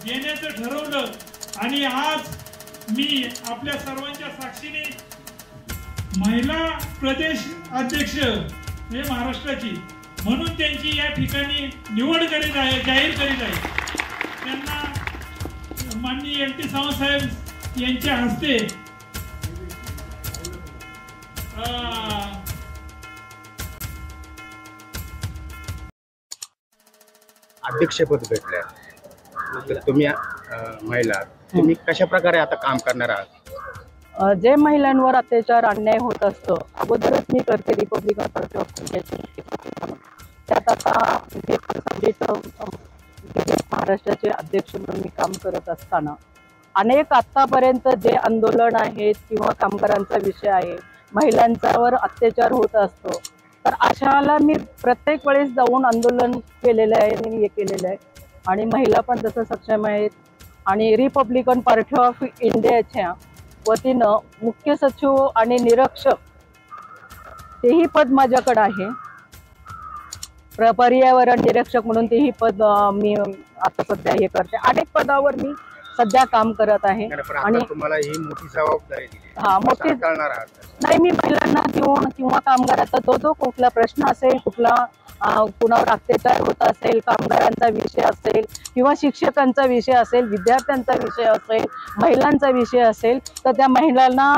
देण्याचं ठरवलं आणि आज मी आपल्या सर्वांच्या साक्षीने महिला प्रदेश अध्यक्ष हे महाराष्ट्राची म्हणून त्यांची या ठिकाणी निवड करीत आहे, जाहीर करीत आहे। त्यांना माननीय एल टी सावंतसाहेब यांच्या हस्ते अध्यक्षपद भेटलंय, तर तुम्ही महिला तुम्ही कशा प्रकारे आता काम करणार आहात? जे महिलांवर अत्याचार अन्याय होत असतो अगोदरच मी करते रिपब्लिकन पार्टी ऑफ इंडिया, त्यात आता महाराष्ट्राचे अध्यक्ष म्हणून मी काम करत असताना अनेक आतापर्यंत जे आंदोलन आहेत किंवा कामगारांचा विषय आहे, महिलांच्यावर अत्याचार होत असतो, तर अशाला मी प्रत्येक वेळेस जाऊन आंदोलन केलेलं आहे आणि हे केलेलं आहे आणि महिला पण तसं सक्षम आहेत। आणि रिपब्लिकन पार्टी ऑफ इंडियाच्या वतीनं मुख्य सचिव आणि निरीक्षक तेही पद माझ्याकडे आहे, पर्यावरण निरीक्षक म्हणून तेही पद मी आता सध्या हे करते। अनेक पदावर मी सध्या काम करत आहे आणि तुम्हाला ही मोठी जबाबदारी मोठी नाही, मी महिलांना देऊन किंवा कामगाराचा जो कुठला प्रश्न असेल, कुठला कुणावर अत्याचार होत असेल, कामगारांचा विषय असेल किंवा शिक्षकांचा विषय असेल, विद्यार्थ्यांचा विषय असेल, महिलांचा विषय असेल, तर त्या महिलांना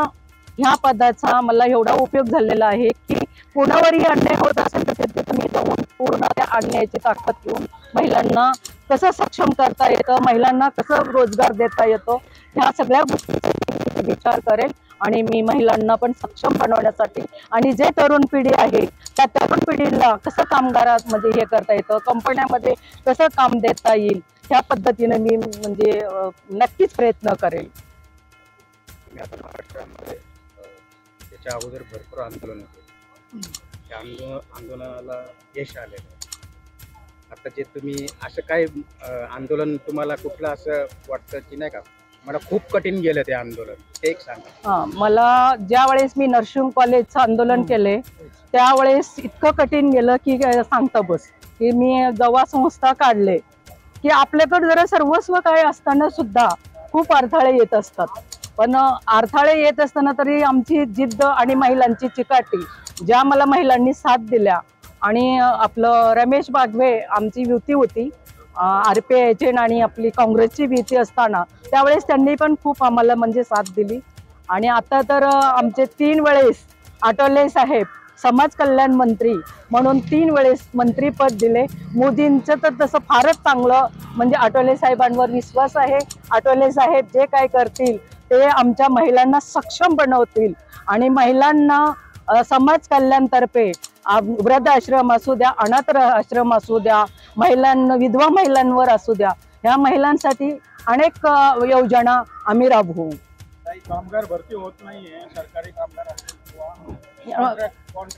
ह्या पदाचा मला एवढा उपयोग झालेला आहे की कुणावरही अन्याय होत असेल तर तिथे मी जाऊन पूर्ण त्या अन्यायाची ताकद घेऊन महिलांना कसं सक्षम करता येतं, महिलांना कसं रोजगार देता येतो, ह्या सगळ्या गोष्टींचा विचार करेल आणि मी महिलांना पण सक्षम बनवण्यासाठी आणि जे तरुण पिढी आहे त्या तरुण पिढीला कसं कामगारांमध्ये हे करता येतं, कंपन्यांमध्ये कसं काम देता येईल, ह्या पद्धतीने मी म्हणजे नक्कीच प्रयत्न करेल। त्याच्या अगोदर भरपूर आंदोलन होते, त्या आंदोलनाला यश आलेलं आहे। आता जे तुम्ही असं काय आंदोलन तुम्हाला कुठलं असं वाटतं की नाही का मला खूप कठीण गेलं ते आंदोलन, ते एक सांगा। मला ज्या वेळेस मी नर्सिंग कॉलेजचं आंदोलन केले त्यावेळेस इतकं कठीण गेलं की सांगता बस, की मी जेव्हा संस्था काढले की आपल्याकडे जरा सर्वस्व काय असताना सुद्धा खूप अडथळे येत असतात, पण अडथळे येत असताना तरी आमची जिद्द आणि महिलांची चिकाटी ज्या मला महिलांनी साथ दिल्या आणि आपलं रमेश बागवे आमची युती होती RPI आणि आपली काँग्रेसची युती असताना त्यावेळेस त्यांनी पण खूप आम्हाला म्हणजे साथ दिली। आणि आता तर आमचे 3 वेळेस आठवले साहेब समाज कल्याण मंत्री म्हणून 3 वेळेस मंत्रीपद दिले। मोदींचं तर तसं फारच चांगलं म्हणजे आठवले साहेबांवर विश्वास आहे, आठवले साहेब जे काय करतील ते आमच्या महिलांना सक्षम बनवतील आणि महिलांना समाज कल्याणतर्फे वृद्ध आश्रम असू द्या, अनाथ आश्रम असू द्या, महिलांना विधवा महिलांवर असू द्या, ह्या महिलांसाठी अनेक योजना आम्ही राबवू। कामगार भरती होत नाहीये, सरकारी कामगार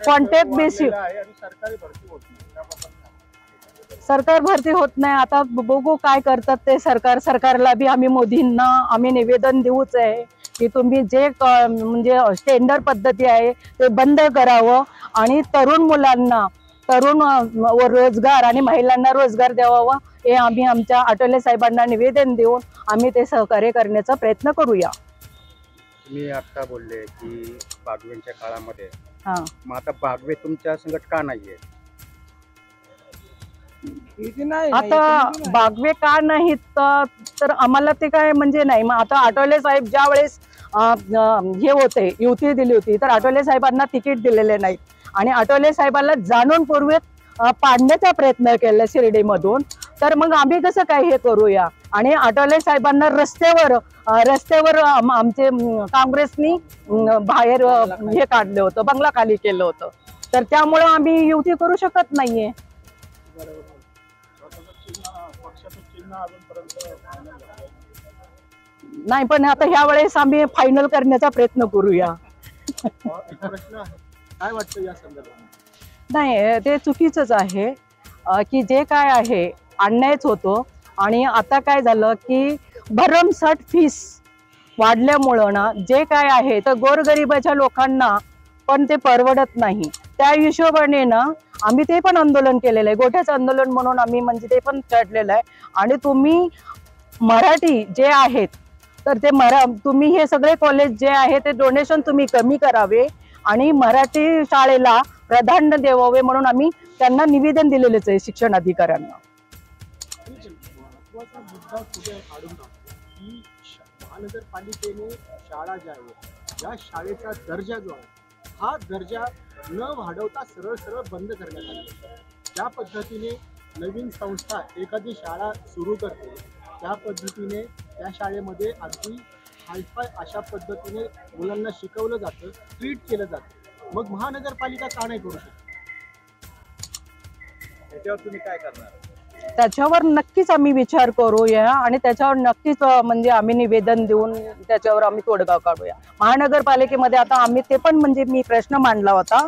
कॉन्ट्रॅक्ट बेसिस सरकारी भरती होत नाही, सरकार भरती होत नाही। आता बघू काय करतात ते सरकारला बी आम्ही मोदींना आम्ही निवेदन देऊच आहे की तुम्ही जे म्हणजे टेंडर पद्धती आहे ते बंद करावं आणि तरुण मुलांना तरुण रोजगार आणि महिलांना रोजगार द्यावा, हे आम्ही आमच्या आठवले साहेबांना निवेदन देऊन आम्ही ते सहकार्य करण्याचा प्रयत्न करूया। तुम्ही आता बोलले की बागवेंच्या काळामध्ये, मग आता बागवे तुमच्या संगत का नाहीये? आता बागवे का नाहीत तर आम्हाला ते काय म्हणजे नाही। मग आता आठवले साहेब ज्या वेळेस हे होते युती दिली होती तर आठवले साहेबांना तिकीट दिलेले नाहीत आणि आठवले साहेबांना जाणून पूर्वक पाडण्याचा प्रयत्न केला शिर्डीमधून, तर मग आम्ही कसं काय हे करूया। आणि आठवले साहेबांना रस्त्यावर आमचे काँग्रेसनी बाहेर हे काढलं होतं, बंगला खाली केलं होतं, तर त्यामुळे आम्ही युती करू शकत नाहीये। नाही, पण आता ह्या वेळेस आम्ही फायनल करण्याचा प्रयत्न करूया। काय वाटतं या संदर्भात? नाही, ते चुकीचंच आहे की जे काय आहे अन्यायच होतो आणि आता काय झालं की भरमसाठ फीस वाढल्यामुळं ना जे काय आहे तर गोरगरिबाच्या लोकांना पण ते परवडत नाही। त्या हिशोबाने ना आम्ही ते पण आंदोलन केलेलं आहे, गोठ्याचं आंदोलन म्हणून आम्ही म्हणजे ते पण चढलेलं आहे। आणि तुम्ही मराठी जे आहेत तर ते तुम्ही हे सगळे कॉलेज जे आहे ते डोनेशन तुम्ही कमी करावे आणि मराठी शाळेला प्राधान्य द्यावे म्हणून आम्ही त्यांना निवेदन दिलेलेच आहे शिक्षण अधिकाऱ्यांना. महत्वाचा मुद्दा पुढे काढून टाकतो की महानगरपालिकेने शाळा ज्या आहेत या शाळेचा दर्जा जो आहे हा दर्जा न वाढवता सरळ सरळ बंद करण्यात आला. ज्या पद्धतीने नवीन संस्था एखादी शाळा सुरू करते त्या पद्धतीने त्या शाळेमध्ये अगदी हायफाय अशा पद्धतीने मुलांना शिकवलं जातं, ट्रीट केलं जातं. मग महानगरपालिका का नाही करू शकत? त्याच्यावर तुम्ही काय करणार? त्याच्यावर नक्कीच आम्ही विचार करूया आणि त्याच्यावर नक्कीच म्हणजे आम्ही निवेदन देऊन त्याच्यावर आम्ही तोडगा काढूया. महानगरपालिकेमध्ये आता आम्ही ते पण म्हणजे मी प्रश्न मांडला होता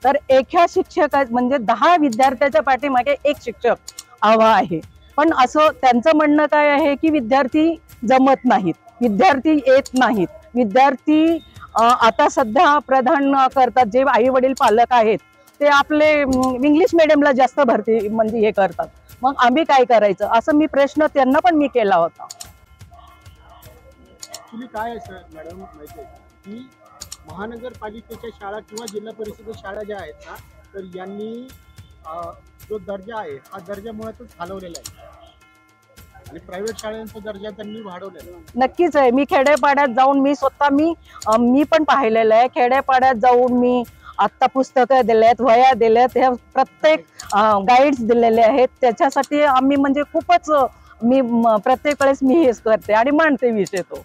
तर एका शिक्षका म्हणजे 10 विद्यार्थ्याच्या पाठीमागे एक शिक्षक हवा आहे. पण असं त्यांचं म्हणणं काय आहे की विद्यार्थी जमत नाहीत, विद्यार्थी येत नाहीत, विद्यार्थी आता सध्या प्रधान करतात जे आई वडील पालक आहेत ते आपले इंग्लिश मिडियमला जास्त भरती म्हणजे हे करतात. मग आम्ही काय करायचं असं मी प्रश्न त्यांना पण मी केला होता. ऍक्च्युली काय आहे मॅडम माहिती आहे की महानगरपालिकेच्या शाळा किंवा जिल्हा परिषदेच्या शाळा ज्या आहेत ना तर यांनी जो दर्जा आहे हा दर्जा मुळातच घालवलेला आहे आणि प्रायव्हेट शाळांचा दर्जा त्यांनी वाढवलेला आहे. नक्कीच आहे. मी खेड्यापाड्यात जाऊन मी स्वतः मी पण पाहिलेलं आहे. खेड्यापाड्यात जाऊन मी आत्ता पुस्तकं दिलेत, वह्या दिल्यात, हे प्रत्येक गाईड्स दिलेले आहेत. त्याच्यासाठी आम्ही म्हणजे खूपच मी प्रत्येक वेळेस मी हेच करते आणि मांडते विषय तो.